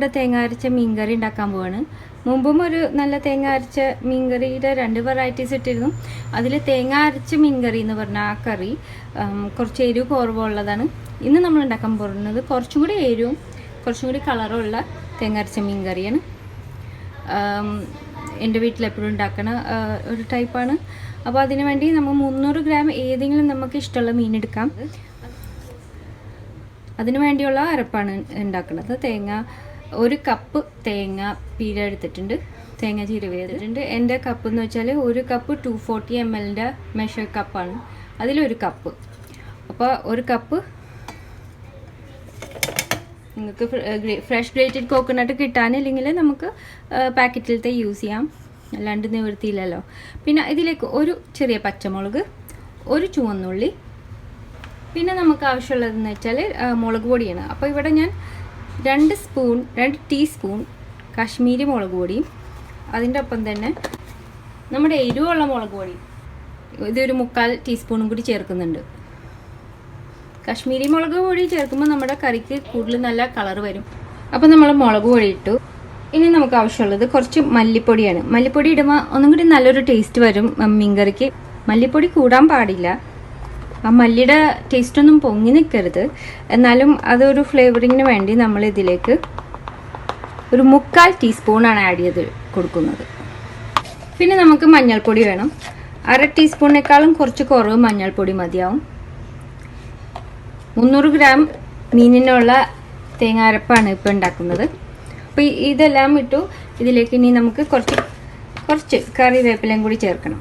നമ്മളിവിടെ തേങ്ങ അരച്ച മീൻകറി ഉണ്ടാക്കാൻ പോവാണ്. മുമ്പും ഒരു നല്ല തേങ്ങ അരച്ച മീൻകറിയുടെ 2 വെറൈറ്റീസ് ഇട്ടിരുന്നു. അതിൽ തേങ്ങ അരച്ച മീൻകറി എന്ന് പറഞ്ഞ ആ കറി കുറച്ച് എരിവ് കുറവുള്ളതാണ്. ഇന്ന് നമ്മൾ ഉണ്ടാക്കാൻ പോകുന്നത് കുറച്ചും കൂടി എരിവും കുറച്ചും കൂടി കളറുള്ള തേങ്ങ അരച്ച മീൻകറിയാണ്. എൻ്റെ വീട്ടിലെപ്പോഴും ഉണ്ടാക്കുന്ന ഒരു ടൈപ്പാണ്. അപ്പോൾ അതിന് വേണ്ടി നമ്മൾ 300 ഗ്രാം ഏതെങ്കിലും നമുക്ക് ഇഷ്ടമുള്ള മീൻ എടുക്കാം. അതിനു വേണ്ടിയുള്ള അരപ്പാണ് ഉണ്ടാക്കുന്നത്. ഒരു കപ്പ് തേങ്ങ പീര എടുത്തിട്ടുണ്ട്, തേങ്ങ ചിരവി എടുത്തിട്ടുണ്ട്. എൻ്റെ കപ്പ് എന്ന് വെച്ചാൽ ഒരു കപ്പ് 240 ml മെഷർ കപ്പാണ്, അതിലൊരു കപ്പ്. അപ്പോൾ ഒരു കപ്പ് നിങ്ങൾക്ക് ഫ്രഷ് ഗ്രേറ്റഡ് കോക്കനട്ട് കിട്ടാനില്ലെങ്കിൽ നമുക്ക് പാക്കറ്റിലത്തെ യൂസ് ചെയ്യാം, അല്ലാണ്ട് നിവൃത്തിയില്ലല്ലോ. പിന്നെ ഇതിലേക്ക് ഒരു ചെറിയ പച്ചമുളക്, ഒരു ചുവന്നുള്ളി, പിന്നെ നമുക്ക് ആവശ്യമുള്ളതെന്ന് വെച്ചാൽ മുളക് പൊടിയാണ്. അപ്പോൾ ഇവിടെ ഞാൻ 2 ടീസ്പൂൺ കാശ്മീരി മുളക് പൊടിയും അതിൻ്റെ ഒപ്പം തന്നെ നമ്മുടെ എരിവുള്ള മുളക് പൊടി ഇതൊരു 3/4 ടീസ്പൂണും കൂടി ചേർക്കുന്നുണ്ട്. കാശ്മീരി മുളക് പൊടി ചേർക്കുമ്പോൾ നമ്മുടെ കറിക്ക് കൂടുതൽ നല്ല കളർ വരും. അപ്പോൾ നമ്മൾ മുളക് പൊടി ഇട്ടു. ഇനി നമുക്ക് ആവശ്യമുള്ളത് കുറച്ച് മല്ലിപ്പൊടിയാണ്. മല്ലിപ്പൊടി ഇടുമ്പോൾ ഒന്നും കൂടി നല്ലൊരു ടേസ്റ്റ് വരും മീൻകറിക്ക്. മല്ലിപ്പൊടി കൂടാൻ പാടില്ല, ആ മല്ലിയുടെ ടേസ്റ്റൊന്നും പൊങ്ങി നിൽക്കരുത്. എന്നാലും അതൊരു ഫ്ലേവറിങ്ങിന് വേണ്ടി നമ്മൾ ഇതിലേക്ക് ഒരു 3/4 ടീസ്പൂണാണ് ആഡ് ചെയ്ത് കൊടുക്കുന്നത്. പിന്നെ നമുക്ക് മഞ്ഞൾപ്പൊടി വേണം. 1/2 ടീസ്പൂണിനേക്കാളും കുറച്ച് കുറവ് മഞ്ഞൾപ്പൊടി മതിയാവും. 300 ഗ്രാം മീനിനുള്ള തേങ്ങ അരപ്പാണ് ഇപ്പോൾ ഉണ്ടാക്കുന്നത്. അപ്പോൾ ഇതെല്ലാം ഇട്ടു. ഇതിലേക്ക് ഇനി നമുക്ക് കുറച്ച് കറിവേപ്പിലയും കൂടി ചേർക്കണം.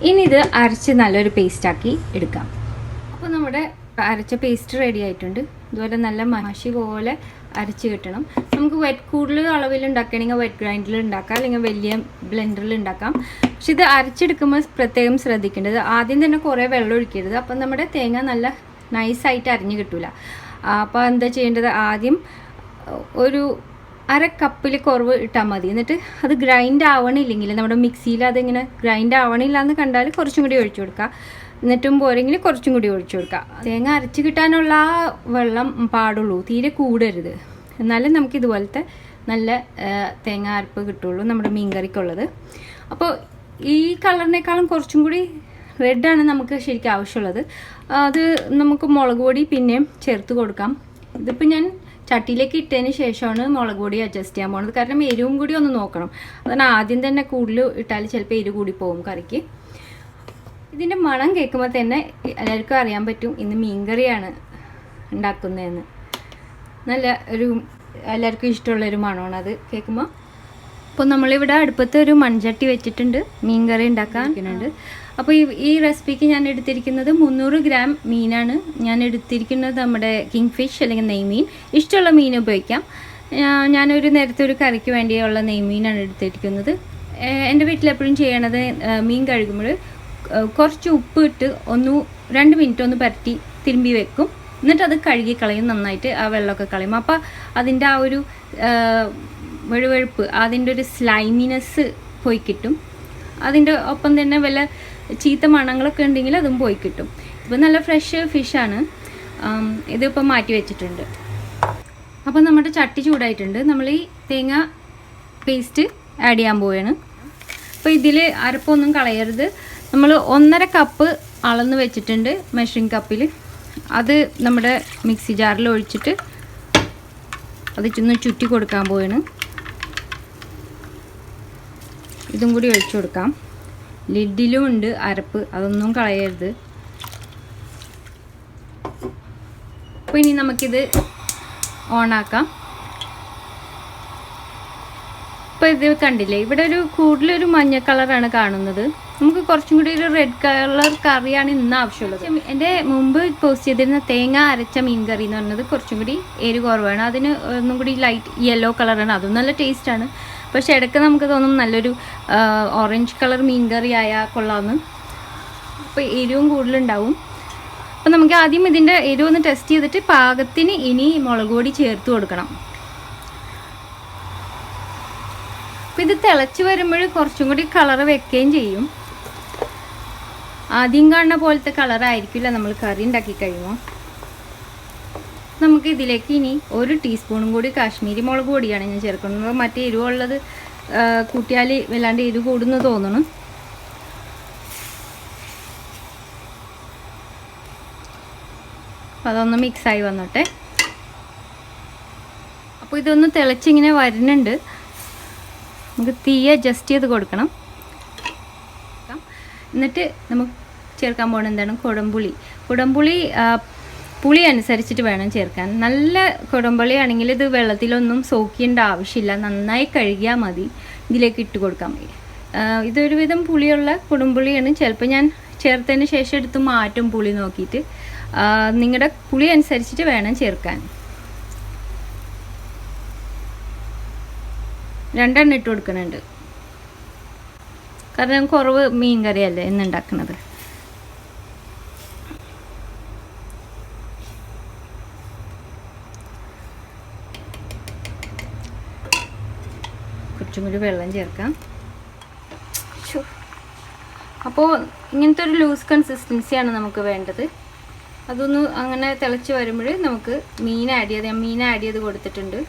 ഇനി ഇത് അരച്ച് നല്ലൊരു പേസ്റ്റാക്കി എടുക്കാം. അപ്പോൾ നമ്മുടെ അരച്ച പേസ്റ്റ് റെഡി ആയിട്ടുണ്ട്. ഇതുപോലെ നല്ല മഷി പോലെ അരച്ച് കിട്ടണം. നമുക്ക് കൂടുതൽ അളവിൽ ഉണ്ടാക്കുകയാണെങ്കിൽ വെറ്റ് ഗ്രൈൻഡറിൽ ഉണ്ടാക്കാം, അല്ലെങ്കിൽ വലിയ ബ്ലെൻഡറിൽ ഉണ്ടാക്കാം. പക്ഷെ ഇത് അരച്ചെടുക്കുമ്പോൾ പ്രത്യേകം ശ്രദ്ധിക്കേണ്ടത് ആദ്യം തന്നെ കുറേ വെള്ളം ഒഴിക്കരുത്. അപ്പം നമ്മുടെ തേങ്ങ നല്ല നൈസായിട്ട് അരിഞ്ഞ് കിട്ടില്ല. അപ്പോൾ എന്താ ചെയ്യേണ്ടത്, ആദ്യം ഒരു 1/2 കപ്പിൽ കുറവ് ഇട്ടാൽ മതി. എന്നിട്ട് അത് ഗ്രൈൻഡ് ആവണില്ലെങ്കിൽ നമ്മുടെ മിക്സിയിൽ അതിങ്ങനെ ഗ്രൈൻഡ് ആവണില്ല എന്ന് കണ്ടാൽ കുറച്ചും കൂടി ഒഴിച്ചു കൊടുക്കുക. എന്നിട്ടും പോരെങ്കിൽ കുറച്ചും കൂടി ഒഴിച്ചു കൊടുക്കുക. തേങ്ങ അരച്ച് കിട്ടാനുള്ള ആ വെള്ളം പാടുള്ളൂ, തീരെ കൂടരുത്. എന്നാലും നമുക്ക് ഇതുപോലത്തെ നല്ല തേങ്ങ അരപ്പ് കിട്ടുള്ളൂ നമ്മുടെ മീൻ കറിക്കുള്ളത്. അപ്പോൾ ഈ കളറിനേക്കാളും കുറച്ചും കൂടി റെഡാണ് നമുക്ക് ശരിക്കും ആവശ്യമുള്ളത്. അത് നമുക്ക് മുളക് പൊടി പിന്നെയും ചേർത്ത് കൊടുക്കാം. ഇതിപ്പോൾ ഞാൻ ചട്ടിയിലേക്ക് ഇട്ടതിന് ശേഷമാണ് മുളക് പൊടി അഡ്ജസ്റ്റ് ചെയ്യാൻ പോകുന്നത്. കാരണം എരിവും കൂടി ഒന്ന് നോക്കണം. അതാണ് ആദ്യം തന്നെ കൂടുതൽ ഇട്ടാൽ ചിലപ്പോൾ എരിവ് കൂടി പോകും കറിക്ക്. ഇതിൻ്റെ മണം കേൾക്കുമ്പോൾ തന്നെ എല്ലാവർക്കും അറിയാൻ പറ്റും ഇന്ന് മീൻകറിയാണ് ഉണ്ടാക്കുന്നതെന്ന്. നല്ല എല്ലാവർക്കും ഇഷ്ടമുള്ളൊരു മണമാണ് അത് കേൾക്കുമ്പോൾ. അപ്പോൾ നമ്മളിവിടെ അടുപ്പത്ത് ഒരു മൺചട്ടി വെച്ചിട്ടുണ്ട്, മീൻകറി ഉണ്ടാക്കാനുണ്ട്. അപ്പോൾ ഈ റെസിപ്പിക്ക് ഞാൻ എടുത്തിരിക്കുന്നത് 300 ഗ്രാം മീനാണ്. ഞാൻ എടുത്തിരിക്കുന്നത് നമ്മുടെ കിങ് ഫിഷ് അല്ലെങ്കിൽ നെയ്മീൻ. ഇഷ്ടമുള്ള മീൻ ഉപയോഗിക്കാം. ഞാനൊരു നേരത്തെ ഒരു കറിക്ക് വേണ്ടിയുള്ള നെയ്മീനാണ് എടുത്തിരിക്കുന്നത്. എൻ്റെ വീട്ടിലെപ്പോഴും ചെയ്യണത് മീൻ കഴുകുമ്പോൾ കുറച്ച് ഉപ്പ് ഇട്ട് 2 മിനിറ്റ് ഒന്ന് പരട്ടി തിരുമ്പി വെക്കും. എന്നിട്ട് അത് കഴുകി കളയും, നന്നായിട്ട് ആ വെള്ളമൊക്കെ കളയും. അപ്പോൾ അതിൻ്റെ ആ ഒരു വെഴുവെഴുപ്പ്, അതിൻ്റെ ഒരു സ്ലൈമിനെസ് പോയി കിട്ടും. അതിൻ്റെ ഒപ്പം തന്നെ വല്ല ചീത്ത മണങ്ങളൊക്കെ ഉണ്ടെങ്കിൽ അതും പോയി കിട്ടും. ഇപ്പോൾ നല്ല ഫ്രഷ് ഫിഷാണ്. ഇതിപ്പോൾ മാറ്റി വെച്ചിട്ടുണ്ട്. അപ്പോൾ നമ്മുടെ ചട്ടി ചൂടായിട്ടുണ്ട്. നമ്മൾ ഈ തേങ്ങ പേസ്റ്റ് ആഡ് ചെയ്യാൻ പോവുകയാണ്. അപ്പോൾ ഇതിൽ അരപ്പൊന്നും കളയരുത്. നമ്മൾ 1.5 കപ്പ് അളന്ന് വെച്ചിട്ടുണ്ട് മെഷറിംഗ് കപ്പിൽ. അത് നമ്മുടെ മിക്സി ജാറിൽ ഒഴിച്ചിട്ട് അത് ചുറ്റി കൊടുക്കാൻ പോവുകയാണ്. ഇതും കൂടി ഒഴിച്ചു കൊടുക്കാം. ലിഡിലും ഉണ്ട് അരപ്പ്, അതൊന്നും കളയരുത്. അപ്പോൾ ഇനി നമുക്കിത് ഓണാക്കാം. ഇപ്പോൾ ഇത് കണ്ടില്ലേ, ഇവിടെ കൂടുതലൊരു മഞ്ഞ കളറാണ് കാണുന്നത്. നമുക്ക് കുറച്ചും കൂടി ഒരു റെഡ് കളർ കറിയാണ് ഇന്ന് ആവശ്യമുള്ളത്. എൻ്റെ മുമ്പ് പോസ്റ്റ് ചെയ്തിരുന്ന തേങ്ങ അരച്ച മീൻ കറി എന്ന് പറഞ്ഞത് കുറച്ചും കൂടി എരിവ് കുറവാണ്. അതിന് ഒന്നും കൂടി ലൈറ്റ് യെല്ലോ കളറാണ്, അതും നല്ല ടേസ്റ്റാണ്. പക്ഷെ ഇടയ്ക്ക് നമുക്ക് തോന്നും നല്ലൊരു ഓറഞ്ച് കളർ മീൻ കറി ആയാൽ കൊള്ളാമെന്ന്. അപ്പോൾ എരിവും കൂടുതലുണ്ടാവും. അപ്പോൾ നമുക്ക് ആദ്യം ഇതിൻ്റെ എരിവ് ഒന്ന് ടെസ്റ്റ് ചെയ്തിട്ട് പാകത്തിന് ഇനി മുളക് പൊടി ചേർത്ത് കൊടുക്കണം. അപ്പോൾ ഇത് തിളച്ച് വരുമ്പോൾ കുറച്ചും കൂടി കളർ വെക്കുകയും ചെയ്യും. ആദ്യം കാണുന്ന പോലത്തെ കളറായിരിക്കില്ല നമ്മൾ കറി ഉണ്ടാക്കി കഴിയുമ്പോൾ. നമുക്ക് ഇതിലേക്ക് ഇനി 1 ടീസ്പൂണും കൂടി കാശ്മീരി മുളക് പൊടിയാണ് ഞാൻ ചേർക്കുന്നത്. മറ്റേ എരിവുള്ളത് കൂട്ടിയാൽ വല്ലാണ്ട് എരിവ് കൂടുന്നു തോന്നുന്നു. അപ്പോൾ അതൊന്ന് മിക്സായി വന്നോട്ടെ. അപ്പോൾ ഇതൊന്ന് തിളച്ചിങ്ങനെ വരുന്നുണ്ട്. നമുക്ക് തീ അഡ്ജസ്റ്റ് ചെയ്ത് കൊടുക്കണം. എന്നിട്ട് നമുക്ക് ചേർക്കാൻ പോകുന്നത് എന്താണ്, കുടംപുളി. പുളി അനുസരിച്ചിട്ട് വേണം ചേർക്കാൻ. നല്ല കുടംപുളി ആണെങ്കിൽ ഇത് വെള്ളത്തിലൊന്നും സോക്ക് ചെയ്യേണ്ട ആവശ്യമില്ല, നന്നായി കഴുകിയാൽ മതി. ഇതിലേക്ക് ഇട്ട് കൊടുക്കാൻ മതി. ഇതൊരുവിധം പുളിയുള്ള കുടംപുളിയാണ്. ചിലപ്പോൾ ഞാൻ ചേർത്തതിന് ശേഷം എടുത്ത് മാറ്റും പുളി നോക്കിയിട്ട്. നിങ്ങളുടെ പുളി അനുസരിച്ചിട്ട് വേണം ചേർക്കാൻ. 2 എണ്ണം ഇട്ട് കൊടുക്കുന്നുണ്ട്, കാരണം കുറവ് മീൻ കറിയല്ലേ എന്നുണ്ടാക്കുന്നത്. കുറച്ചും കൂടി വെള്ളം ചേർക്കാം. അപ്പോൾ ഇങ്ങനത്തെ ഒരു ലൂസ് കൺസിസ്റ്റൻസിയാണ് നമുക്ക് വേണ്ടത്. അതൊന്ന് അങ്ങനെ തിളച്ച് വരുമ്പോൾ നമുക്ക് മീൻ ആഡ് ചെയ്ത് കൊടുത്തിട്ടുണ്ട്.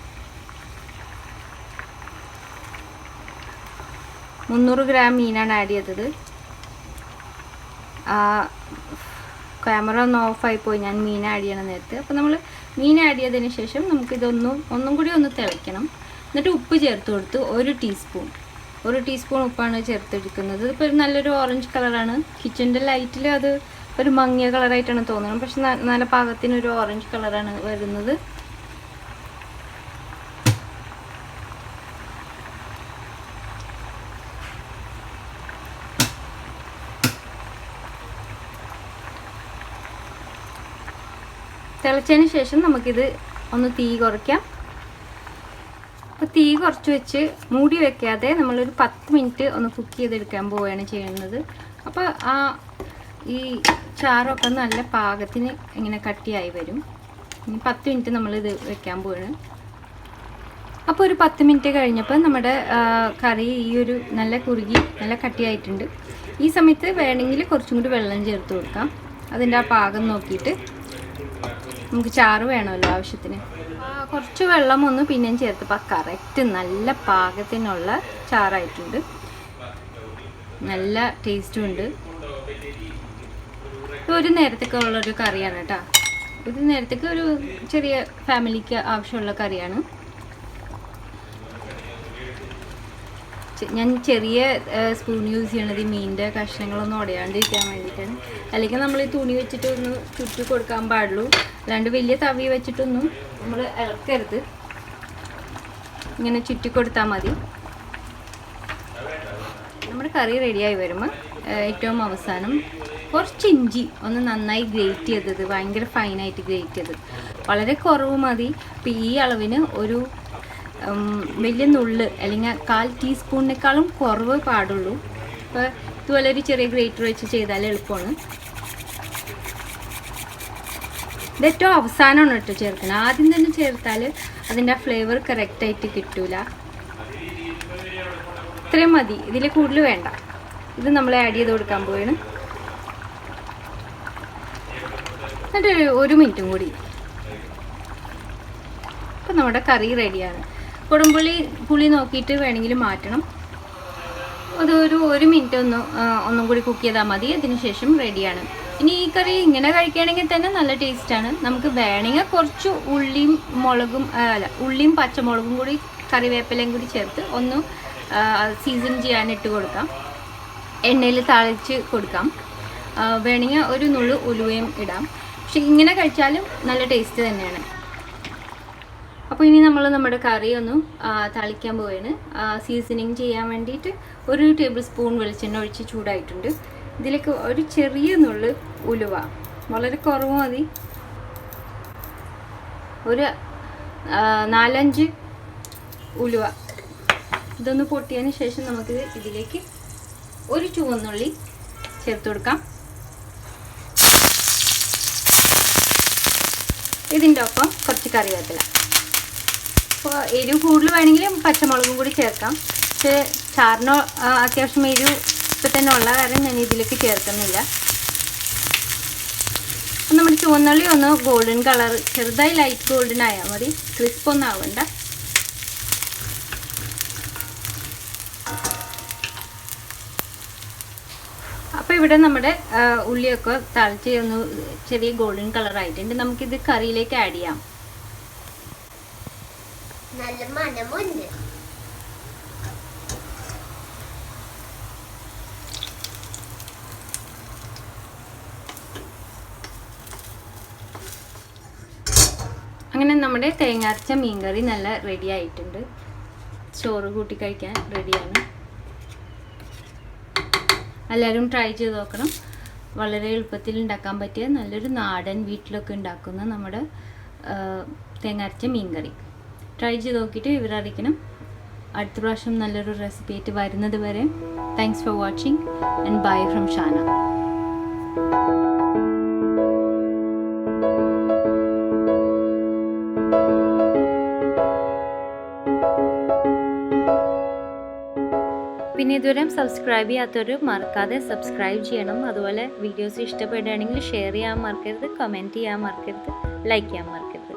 300 ഗ്രാം മീനാണ് ആഡ് ചെയ്തത്. ക്യാമറ ഒന്ന് ഓഫായി പോയി ഞാൻ മീൻ ആഡ് ചെയ്യണം നേരത്തെ. അപ്പോൾ നമ്മൾ മീൻ ആഡ് ചെയ്തതിന് ശേഷം ഒന്നും കൂടി ഒന്ന് തിളയ്ക്കണം. എന്നിട്ട് ഉപ്പ് ചേർത്ത് കൊടുത്ത് 1 ടീസ്പൂൺ ഉപ്പാണ് ചേർത്തെടുക്കുന്നത്. ഇപ്പോൾ നല്ലൊരു ഓറഞ്ച് കളറാണ്. കിച്ചൻ്റെ ലൈറ്റിൽ അത് ഒരു മങ്ങിയ കളറായിട്ടാണ് തോന്നുന്നത്, പക്ഷെ നല്ല പാകത്തിനൊരു ഓറഞ്ച് കളറാണ് വരുന്നത്. തിളച്ചതിന് ശേഷം നമുക്കിത് ഒന്ന് തീ കുറയ്ക്കാം. അപ്പോൾ തീ കുറച്ച് വെച്ച് മൂടി വെക്കാതെ നമ്മളൊരു 10 മിനിറ്റ് ഒന്ന് കുക്ക് ചെയ്തെടുക്കാൻ പോവുകയാണ് ചെയ്യുന്നത്. അപ്പോൾ ഈ ചാറൊക്കെ നല്ല പാകത്തിന് ഇങ്ങനെ കട്ടിയായി വരും. ഇനി 10 മിനിറ്റ് നമ്മളിത് വെക്കാൻ പോവുകയാണ്. അപ്പോൾ ഒരു 10 മിനിറ്റ് കഴിഞ്ഞപ്പോൾ നമ്മുടെ കറി ഈ ഒരു നല്ല കുറുകി നല്ല കട്ടിയായിട്ടുണ്ട്. ഈ സമയത്ത് വേണമെങ്കിൽ കുറച്ചും കൂടി വെള്ളം ചേർത്ത് കൊടുക്കാം. അതിൻ്റെ ആ പാകം നോക്കിയിട്ട്, നമുക്ക് ചാറ് വേണമല്ലോ ആവശ്യത്തിന്. കുറച്ച് വെള്ളം ഒന്ന് പിന്നെയും ചേർത്തപ്പോൾ കറക്റ്റ് നല്ല പാകത്തിനുള്ള ചാറായിട്ടുണ്ട്. നല്ല ടേസ്റ്റും ഉണ്ട്. ഒരു നേരത്തേക്ക് ഉള്ളൊരു കറിയാണ് കേട്ടോ. ഒരു നേരത്തേക്ക് ഒരു ചെറിയ ഫാമിലിക്ക് ആവശ്യമുള്ള കറിയാണ്. ഞാൻ ചെറിയ സ്പൂൺ യൂസ് ചെയ്യണത് ഈ മീനിൻ്റെ കഷ്ണങ്ങളൊന്നും ഉടയാണ്ടിരിക്കാൻ വേണ്ടിയിട്ടാണ്. അല്ലെങ്കിൽ നമ്മൾ ഈ തുണി വെച്ചിട്ട് ഒന്ന് ചുറ്റി കൊടുക്കാൻ പാടുള്ളൂ, അല്ലാണ്ട് വലിയ തവി വെച്ചിട്ടൊന്നും നമ്മൾ ഇളക്കരുത്. ഇങ്ങനെ ചുറ്റി കൊടുത്താൽ മതി. നമ്മുടെ കറി റെഡിയായി വരുമ്പോൾ ഏറ്റവും അവസാനം കുറച്ച് ഇഞ്ചി ഒന്ന് നന്നായി ഗ്രേറ്റ് ചെയ്തത്, ഭയങ്കര ഫൈനായിട്ട് ഗ്രേറ്റ് ചെയ്തത്, വളരെ കുറവ് മതി. ഇപ്പോൾ ഈ അളവിന് ഒരു വലിയ നുള്ള് അല്ലെങ്കിൽ 1/4 ടീസ്പൂണിനേക്കാളും കുറവ് പാടുള്ളൂ. അപ്പോൾ ഇതുപോലെ ഒരു ചെറിയ ഗ്രേറ്റർ വെച്ച് ചെയ്താൽ എളുപ്പമാണ്. ഇത് ഏറ്റവും അവസാനമാണ് കേട്ടോ ചേർക്കുന്നത്. ആദ്യം തന്നെ ചേർത്താൽ അതിൻ്റെ ആ ഫ്ലേവർ കറക്റ്റായിട്ട് കിട്ടൂല. ഇത്രയും മതി, ഇതിൽ കൂടുതൽ വേണ്ട. ഇത് നമ്മൾ ആഡ് ചെയ്ത് കൊടുക്കാൻ പോവുകയാണ്. എന്നിട്ട് 1 മിനിറ്റും കൂടി. അപ്പോൾ നമ്മുടെ കറി റെഡിയാണ്. പുളി നോക്കിയിട്ട് വേണമെങ്കിൽ മാറ്റണം. അതൊരു 1 മിനിറ്റ് ഒന്നും കൂടി കുക്ക് ചെയ്താൽ മതി. അതിന് ശേഷം റെഡിയാണ്. ഇനി ഈ കറി ഇങ്ങനെ കഴിക്കുകയാണെങ്കിൽ തന്നെ നല്ല ടേസ്റ്റാണ്. നമുക്ക് വേണമെങ്കിൽ കുറച്ച് ഉള്ളിയും പച്ചമുളകും കൂടി കറിവേപ്പിലയും കൂടി ചേർത്ത് ഒന്ന് സീസൺ ചെയ്യാനിട്ട് കൊടുക്കാം. എണ്ണയിൽ താളിച്ച് കൊടുക്കാം. വേണമെങ്കിൽ ഒരു നുള്ളു ഉലുവയും ഇടാം. പക്ഷെ ഇങ്ങനെ കഴിച്ചാലും നല്ല ടേസ്റ്റ് തന്നെയാണ്. അപ്പോൾ ഇനി നമ്മൾ നമ്മുടെ കറി ഒന്ന് തളിക്കാൻ പോവുകയാണ്. സീസണിങ് ചെയ്യാൻ വേണ്ടിയിട്ട് 1 ടേബിൾ സ്പൂൺ വെളിച്ചെണ്ണ ഒഴിച്ച് ചൂടായിട്ടുണ്ട്. ഇതിലേക്ക് ഒരു ചെറിയ നുള്ളു ഉലുവ, വളരെ കുറവ് മതി. ഒരു 4-5 ഉലുവ. ഇതൊന്ന് പൊട്ടിയതിന് ശേഷം നമുക്ക് ഇതിലേക്ക് ഒരു ചുവന്നുള്ളി ചേർത്ത് കൊടുക്കാം. ഇതിൻ്റെ ഒപ്പം കുറച്ച് കറിവേപ്പില. അപ്പോൾ എരിവ് കൂടുതൽ വേണമെങ്കിൽ പച്ചമുളകും കൂടി ചേർക്കാം. പക്ഷേ ചാറിന് അത്യാവശ്യം എരിവ് ഇപ്പം തന്നെ ഉള്ള കാരണം ഞാൻ ഇതിലേക്ക് ചേർക്കുന്നില്ല. നമ്മുടെ ചുവന്നുള്ളി ഒന്ന് ഗോൾഡൻ കളർ, ചെറുതായി ലൈറ്റ് ഗോൾഡൻ ആയാൽ മതി, ക്രിസ്പ് ഒന്നും ആവണ്ട. അപ്പോൾ ഇവിടെ നമ്മുടെ ഉള്ളിയൊക്കെ തളിച്ച് ഒന്ന് ചെറിയ ഗോൾഡൻ കളർ ആയിട്ടുണ്ട്. നമുക്കിത് കറിയിലേക്ക് ആഡ് ചെയ്യാം. നല്ല മണമുണ്ട്. അങ്ങനെ നമ്മുടെ തേങ്ങ അരച്ച മീൻ കറി നല്ല റെഡി ആയിട്ടുണ്ട്. ചോറ് കൂട്ടി കഴിക്കാൻ റെഡിയാണ്. എല്ലാവരും ട്രൈ ചെയ്ത് നോക്കണം. വളരെ എളുപ്പത്തിൽ ഉണ്ടാക്കാൻ പറ്റിയ നല്ലൊരു നാടൻ വീട്ടിലൊക്കെ ഉണ്ടാക്കുന്ന നമ്മുടെ തേങ്ങ അരച്ച മീൻ കറി ട്രൈ ചെയ്ത് നോക്കിയിട്ട് ഇവരെ അറിയിക്കണം. അടുത്ത പ്രാവശ്യം നല്ലൊരു റെസിപ്പി ആയിട്ട് വരുന്നത് വരെ thanks for watching and bye from Shana. പിന്നെ ഇതുവരെ സബ്സ്ക്രൈബ് ചെയ്യാത്തവർ മറക്കാതെ സബ്സ്ക്രൈബ് ചെയ്യണം. അതുപോലെ വീഡിയോസ് ഇഷ്ടപ്പെടുകയാണെങ്കിൽ ഷെയർ ചെയ്യാൻ മറക്കരുത്, കമൻറ്റ് ചെയ്യാൻ മറക്കരുത്, ലൈക്ക് ചെയ്യാൻ മറക്കരുത്.